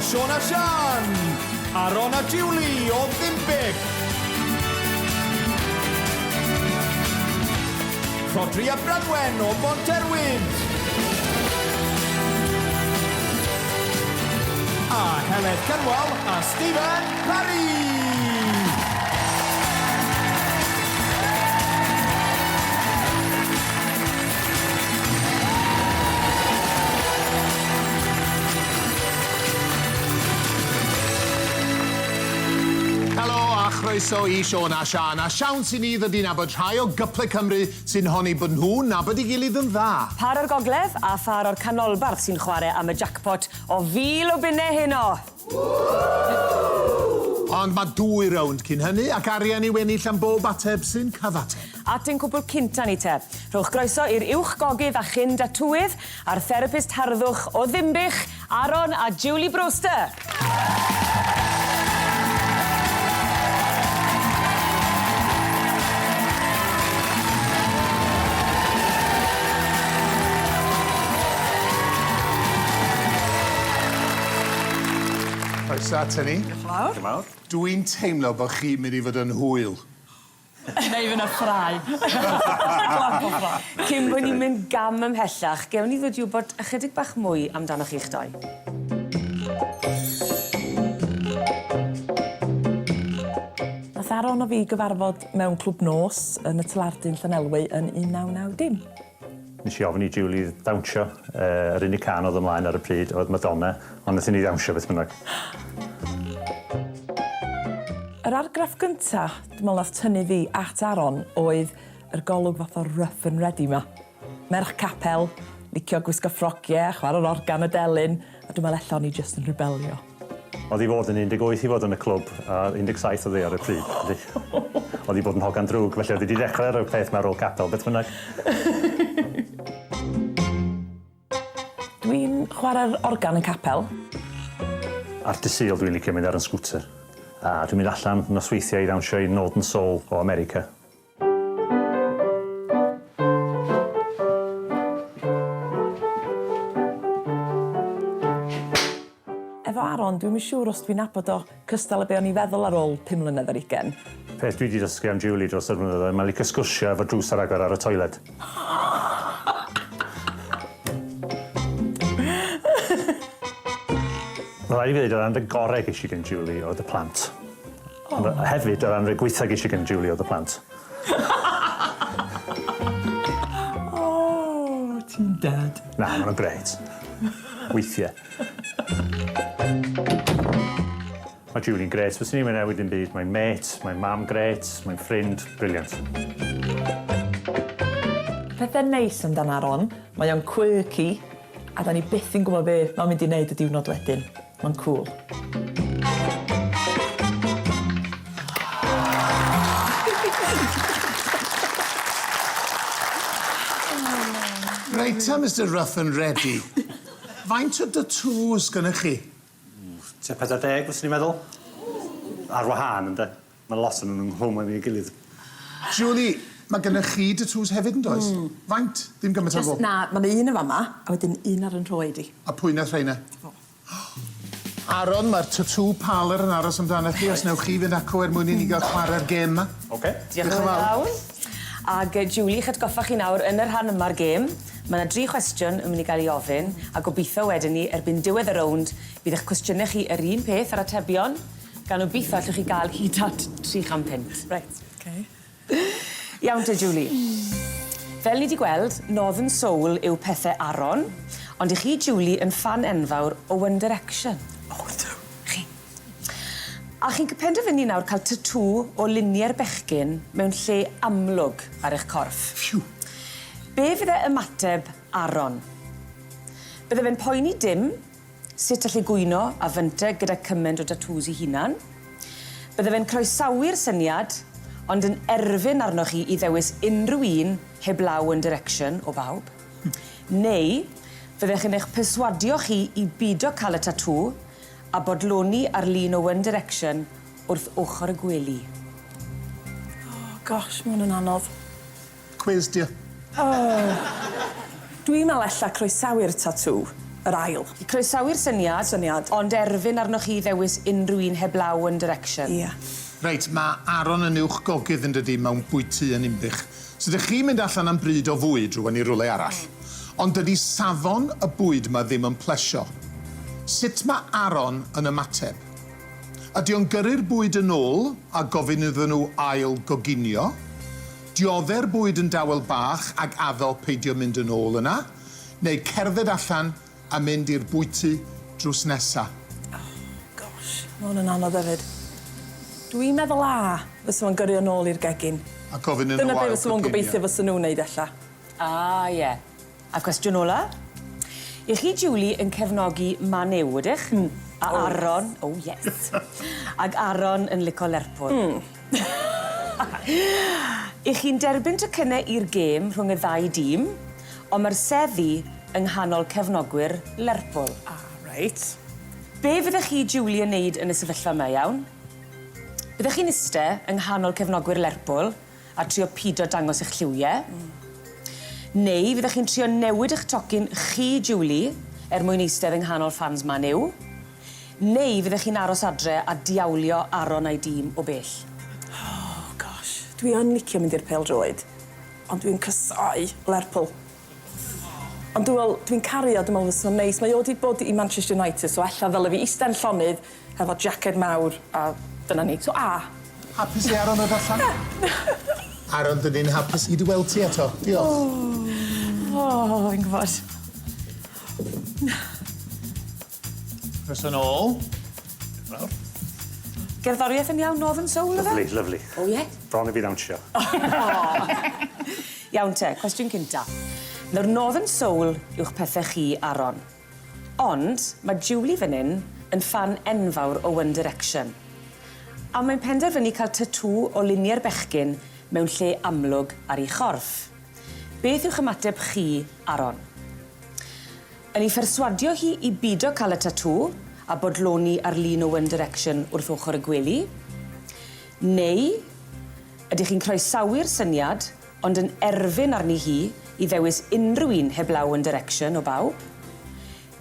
Sion a Sian. Aron a Julie o Ddimbyg. Rodri a Branwen o Monterwyd. A Heledd Cynwal a Stifyn Parri. Croeso I Sion a Sian, a siawns I ni ddod I nabod rhai o gyplau Cymru sy'n honni bod nhw'n nabod I gilydd yn dda. Par o'r gogledd a phar o'r canolbarth sy'n chwarae am y jackpot o 1,000 o bunnau heno. Ond mae 2 rownd cyn hynny ac arian I wennill am bob ateb sy'n cyfateb. At ein cwbl cynta ni te. Rhowch groeso i'r uwch gogydd a chyn datwydd a'r therapist harddwch o Ddimbych, Aron a Julie Broster. Croeso at hynny. Diolch yn fawr. Dwi'n teimlo bod chi'n mynd I fod yn hwyl. Neu fy'n y ffrau. Cyn bod ni'n mynd gam ymhellach, gewn ni ddod I wybod ychydig bach mwy amdanoch chi'ch doi. Nath Aron o fi gyfarfod mewn clwb nos yn y Tlardyn Llanelwy yn 1990. Nes I ofyn I Julie ddawnsio. Yr unig can oedd ymlaen ar y pryd oedd Madonna, ond nath I ni ddawnsio beth bynnag. Yr argraff gynta, dwi'n meddwl nath tynnu fi at Aron, oedd yr golwg fath o rough and ready ma. Merch capel, licio gwisgo ffrogiau, chwarae'r organ y delyn, a dwi'n meddwl ella o'n I just yn rebelio. Oedd I fod yn 18 I fod yn y clwb, a 17 oedd I ar y pryd. Oedd I bod yn hogan drwg, felly oedd I wedi dechrau'r peth mewn ar ôl capel, beth bynnag. Dwi'n chwarae'r organ y capel. Ar dy Sul dwi'n licio mynd ar yn sgwter. A dwi'n mynd allan nosweithiau I ddawnsio I Northern Soul o America. Efo Aron, dwi'n siŵr os dwi'n nabod o cystal y be o'n I feddwl ar ôl 5 mlynedd ar 20. Peth dwi wedi dysgu am Julie dros yr blynyddoedd, mae'n licio sgwrsio efo drws ar agor ar y toilet. Rhaid I fi ddweud, yr anrheg gorau ges I gen Julie oedd y plant. Ond hefyd, yr anrheg gweitha ges I gen Julie oedd y plant. O, ti'n dad. Na, maen nhw'n gret. Weithiau. Mae Julie'n gret, fyswn i'n mynd newid yn byd. Mae'n met, mae'n mam gret, mae'n ffrind, briliant. Pethau neis amdan Aron, mae o'n quirky, a da ni byth yn gwybod be mae'n mynd I wneud y diwrnod wedyn. Mae'n cool. Reit, Mr Rough and Ready. Faint o tattoos gynnech chi? Te 40, fyswn i'n meddwl. Ar wahân, ynddo. Mae lot yn ynghlwm am ei gilydd. Julie, mae gynnech chi tattoos hefyd yn does? Faint? Dim gymaint o Na, mae'n un yn fama, a wedyn un ar yn rhoed I. A pwy nath rheina? Aron, mae'r tattoo parlour yn aros amdanoch chi os newch chi fynd acw mwyn I ni gael chwarae'r gêm yma. Oce. Diolch yn fawr. Ag Julie, chyd goffa chi nawr yn yr rhan yma'r gêm. Mae yna 3 cwestiwn yn mynd I gael I ofyn, a gobeithio wedyn ni, erbyn diwedd y rownd, bydd eich cwestiynau chi yr un peth ar atebion, gan obeithio allwch chi gael hyd at 300 pint. Right. Okay. Iawn te, Julie. Fel ni wedi gweld, Northern Soul yw pethau Aron, ond I chi, Julie, yn fan enfawr o One Direction. O, ydw. Chi. A chi'n penderfynu nawr cael tattoo o luniau'r bechgyn mewn lle amlwg ar eich corff. Phew. Be fydd ymateb Aron? Bydde fe'n poeni dim sut allu gwyno a fynteg gyda cymaint o tattoos I hunan. Bydde fe'n croesawu'r syniad, ond yn erfyn arnoch chi I ddewis unrhyw un heblaw One Direction o bawb. Neu, fyddech yn eich perswadio chi I bido cael y tattoo a bodloni ar lun o One Direction wrth ochr y gwely. Oh, gosh, mae hwn yn anodd. Quiz, dia. Dwi'n meddwl ella croesawu'r tattoo, Yr ail. I croesawu'r syniad. Ond erfyn arnoch chi ddewis unrhyw un heblaw yn direction. Ie. Reit, mae Aron yn uwch gogydd yn dydi mewn bwyty yn unbych. So ydych chi'n mynd allan am bryd o fwyd rwan i rwle arall. Ond dydy safon y bwyd yma ddim yn plesio. Sut mae Aron yn ymateb? Ydy o'n gyrru'r bwyd yn ôl a gofyn iddyn nhw ail goginio? Diodde'r bwyd yn dawel bach ag addo peidio mynd yn ôl yna? Neu cerdded allan a mynd i'r bwyty drws nesa? Gosh, mae hwn yn anodd hefyd. Dwi'n meddwl fysa fo'n gyrru yn ôl i'r gegin. A gofyn yn Dyna ail be fysa fo'n gobeithio fysa nhw'n neud ella. Ie. A cwestiwn ola? I chi, Julie, yn cefnogi Manew, ydych? A Aron... Oh, yes. Ag Aron yn lico Lerpwl. I chi'n derbyn tocynnau i'r gêm rhwng y ddau dîm, ond mae'r seddi yng nghanol cefnogwyr Lerpwl. Reit. Be fyddech chi, Julie, yn neud yn y sefyllfa yma iawn? Byddech chi'n iste yng nghanol cefnogwyr Lerpwl a trio pido dangos eich lliwiau? Neu fyddech chi'n trio newid eich tocyn chi, Julie, mwyn eistedd yng nghanol fans Manew? Neu fyddech chi'n aros adre a diawlio Aron a'i dîm o bell? Oh, gosh. Dwi yn licio mynd i'r pêl-droed, ond dwi'n cysau Lerpwl. Ond dwi'n cario, dwi'n meddwl fysa fo'n neis. Mae o wedi bod i Manchester United, so ella ddyle fi eistedd yn llonydd hefo jacket mawr a dyna ni. So Hapus i Aron o allan? Aron, dyn ni'n hapus i dy weld ti eto. Diolch. Fi'n gwybod. Croeso nôl. Gerddoriaeth yn iawn, Northern Soul, yfe? Lyfli. O, ie? Bron i fi ddawnsio. Iawn te, cwestiwn cynta. Nawr, Northern Soul yw'ch pethau chi, Aron. Ond mae Julie fan hyn yn fan enfawr o One Direction. A mae'n penderfynu cael tatŵ o luniau'r bechgyn mewn lle amlwg ar ei chorff. Beth yw'ch ymateb chi, Aron? Yn ei pherswadio hi i bido cael y tatŵ a bodloni ar lun o One Direction wrth ochr y gwely? Neu ydych chi'n croesawu'r syniad ond yn erfyn arni hi i ddewis unrhyw un heblaw One Direction o bawb?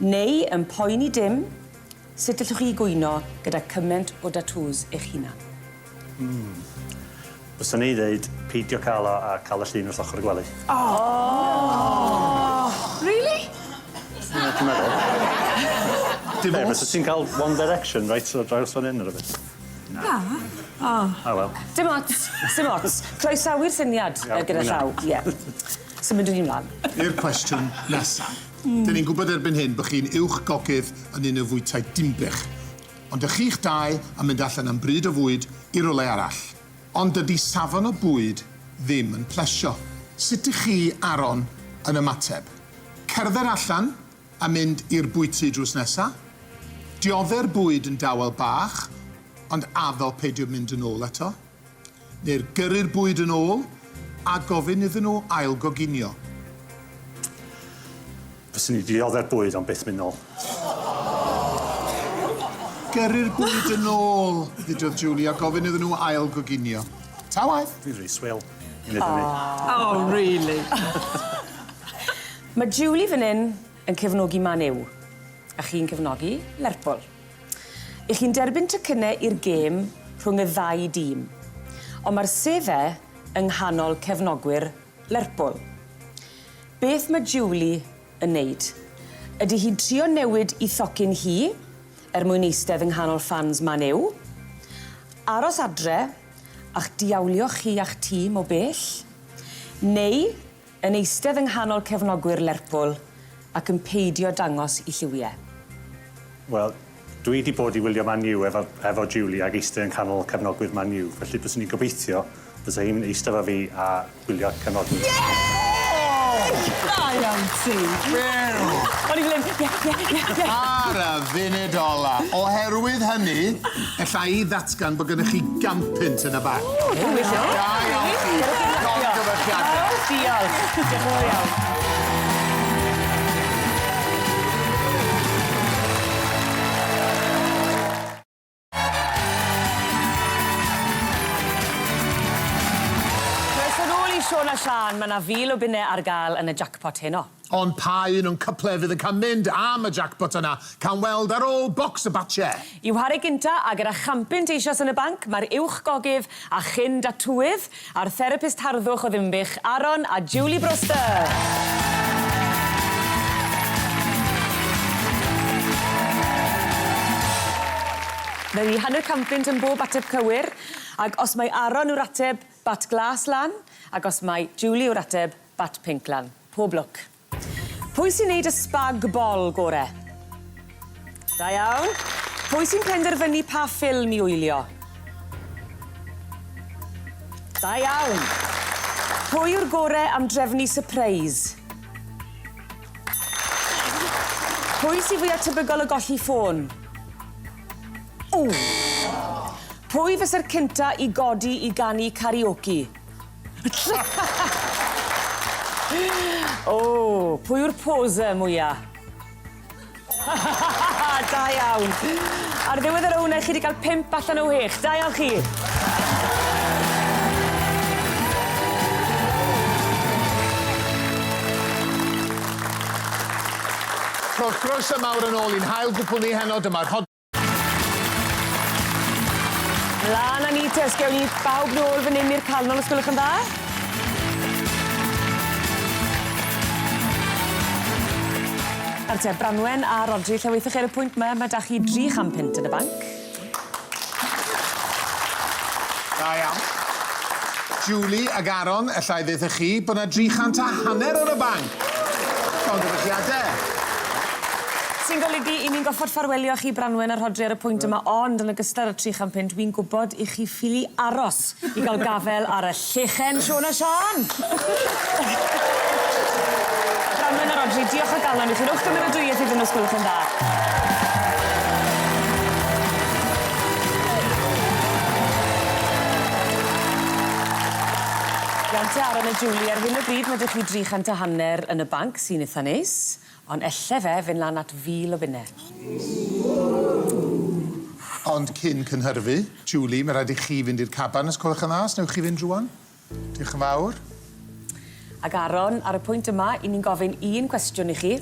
Neu yn poeni dim, sut allwch chi gwyno gyda cymaint o datws eich hunan? Byswn ni ddeud peidio cael o a cael y llun wrth ochr y gwely. Really? Ti'n meddwl? Dim Be, os. fysa ti'n cael One Direction right o draws fan hyn ar y beth? Wel. Dim ots. Croesawu'r syniad gyda llaw. Symud ni'n mlaen. I'r cwestiwn nesaf. Dyn ni'n gwybod erbyn hyn bod chi'n uwch gogydd yn un o fwytau dimbych. Ond ych chi'ch dau am mynd allan am bryd o fwyd i rwle arall. Ond dydy safon o bwyd ddim yn plesio. Sut ych chi, Aron, yn ymateb? Cerdded allan a mynd i'r bwyty drws nesa? Diodde'r bwyd yn dawel bach, ond addo peidio mynd yn ôl eto? Neu'r gyrru'r bwyd yn ôl a gofyn iddyn nhw ail goginio? Fyswn ni diodde'r bwyd ond byth mynd nôl. Gyrru'r bwyd yn ôl, ddudodd Julie, a gofyn iddyn nhw ail goginio. Ta waith? Fi'n rhi swil. Nid yn ni. Oh, really? Mae Julie fan hyn yn cefnogi Manew, a chi'n cefnogi Lerpwl. I chi'n derbyn tocynnau i'r gêm rhwng y ddau dîm, ond mae'r seddau yng nghanol cefnogwyr Lerpwl. Beth mae Julie yn neud? Ydy hi'n trio newid i thocyn hi mwyn eistedd yng nghanol fans Manew? Aros adre a'ch diawlio chi a'ch tîm o bell? Neu yn eistedd yng nghanol cefnogwyr Lerpwl ac yn peidio dangos i lliwiau? Wel, dwi wedi bod i wylio Man U efo Julie ag eistedd yn canol cefnogwyr Man U. Felly byswn ni'n gobeithio bysa hi'n eistedd efo fi a wylio cefnogwyr. Da iawn ti. O'n i glyn, Ar y funud ola. Oherwydd hynny, ella i ddatgan bod gennych chi gampynt yn y bag. Da iawn chi. Gonghyfyrchiadau. Diolch. Diolch yn fawr iawn. Croeso nôl i Sion a Sian, mae yna fil o bunnau ar gael yn y jackpot heno. Ond pa un o'n cyple fydd yn cael mynd am y jackpot yna, can weld ar ôl bocs y batche. I'w harau gynta a gyda champynt eisoes yn y banc, mae'r uwch gogydd a chyn datwydd a'r therapist harddwch o ddimbych Aron a Julie Broster. Fe ni hanner campynt yn bob ateb cywir, ac os mae Aron yw'r ateb, bat glas lan, ac os mae Julie yw'r ateb, bat pink lan. Pob lwc. Pwy sy'n neud y spag bol gore? Da iawn. Pwy sy'n penderfynu pa ffilm i wylio? Da iawn. Pwy yw'r gore am drefnu surprise? Pwy sy'n fwyaf tebygol o golli ffôn? Pwy fysa'r cynta i godi i ganu karaoke? Pwy yw'r poser mwyaf? Da iawn. Ar ddiwedd yr owner, chi wedi cael 5 allan o 6. Da iawn chi. Croeso mawr yn ôl i'n hael gwpl ni heno, dyma'r hod... Mlaen â ni te, os gewn ni bawb nôl fan hyn i'r calon, os gwelwch yn dda. Nawr te, Branwen a Rodri, lle weithioch chi ar y pwynt yma, mae da chi 3 champynt yn y banc. Da iawn. Julie ag Aron, allai ddeithoch chi bod yna 300 a hanner yn y banc. Gondyfychiadau. Sy'n golygu i ni'n goffod ffarwelio chi Branwen a Rodri ar y pwynt yma, ond yn ogystal â 3 champynt, dwi'n gwybod i chi ffili aros i gael gafel ar y llechen Siôn a Sian. Branwen a Rodri, diolch o galon i chi. Rwch gymryd y dwyeth iddyn nhw os gwelwch yn dda. Iawn te Aron a Julie, ar hyn o bryd mae ydych chi 300 a hanner yn y banc sy'n eitha neis. Ond elle fe fynd lan at 1000 o bunnau. Ond cyn cynhyrfu, Julie, mae rhaid i chi fynd i'r caban os gwelwch yn dda. Os newch chi fynd rwan. Diolch yn fawr. Ac Aron, ar y pwynt yma, i ni'n gofyn 1 cwestiwn i chi,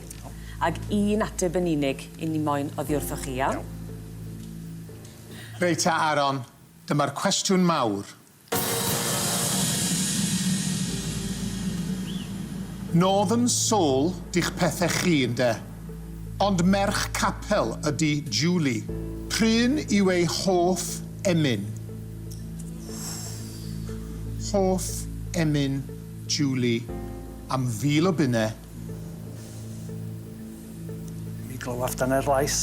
ac 1 ateb yn unig i ni moyn oddi wrthoch chi, iawn? Reit ta, Aron, dyma'r cwestiwn mawr. Northern Soul di'ch pethau chi, ynde? Ond merch capel ydi Julie. Pryn yw ei hoff emyn? Hoff emyn Julie am 1000 o bunnau. Mi glywaf dan yr lais.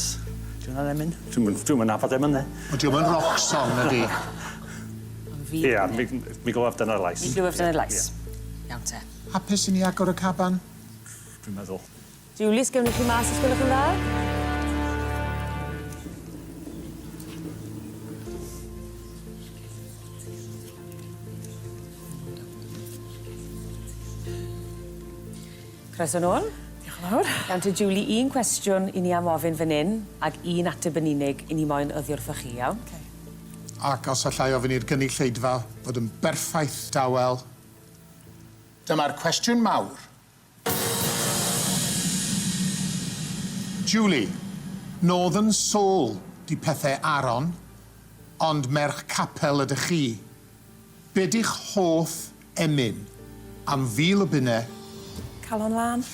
Dwi'n yna'n emyn? Dwi'n mynd nabod emyn, ne? Ond diolch yn rock song, ydi? Ie, mi glywaf dan yr lais. Mi glywaf dan yr lais. Iawn te. Hapus i ni agor y caban? Dwi'n meddwl. Julie, sgewn ni chi mas os gwelwch yn dda? Croeso nôl. Diolch yn fawr. Iawn te Julie, 1 cwestiwn i ni am ofyn fan hyn, ac 1 ateb yn unig i ni moyn oddi wrthoch chi, iawn? Ac os allai ofyn i'r gynulleidfa fod yn berffaith dawel, dyma'r cwestiwn mawr. Julie, Northern Soul di pethau Aron, ond merch capel ydych chi. Be di'ch hoff emyn am 1000 o bunnau? Calon lan.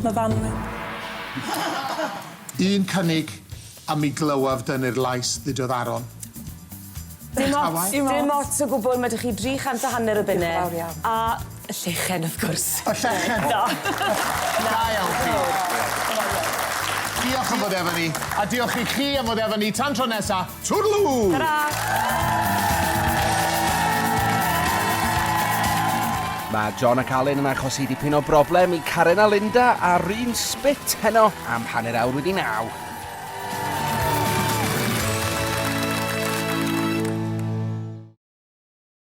Myfanwy. 1 cynnig am ei glywaf dyn i'r lais ddudodd Aron. Dim ots o gwbl, mae ydych chi 300 a hanner o bunnau. A y llechen, wrth gwrs. Y llechen? Da iawn chi. Diolch am fod efo ni, a diolch i chi am fod efo ni tan tro nesa. Twrlw! Ta-ra! Mae John ac Alun yn achosi dipyn o broblem i Karen a Linda ar un sbit heno am 9:30.